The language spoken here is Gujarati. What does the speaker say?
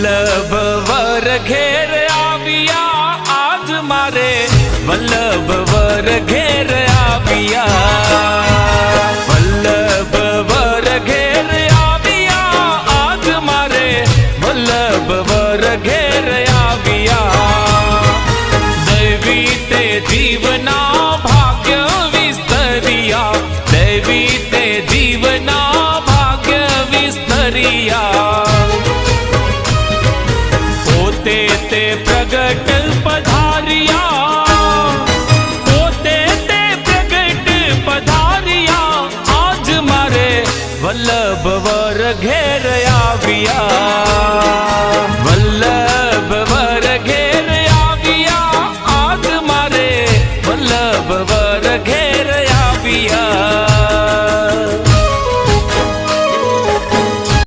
વલ્લભ વર ઘેર આવ્યા આજ મારે વલ્લભ વર ઘેર આવ્યા વલ્લભ વર ઘેર આવ્યા આજ મારે વલ્લભ વર ઘેર આવ્યા દૈવી તે જીવના ભાગ્ય વિસ્તરિયા દૈવી તે જીવના ભાગ્ય વિસ્તરિયા પોતે તે પ્રગટ પધારિયા પોતે તે પ્રગટ પધારિયા આજ મારે વલ્લભ વર ઘેર આવ્યા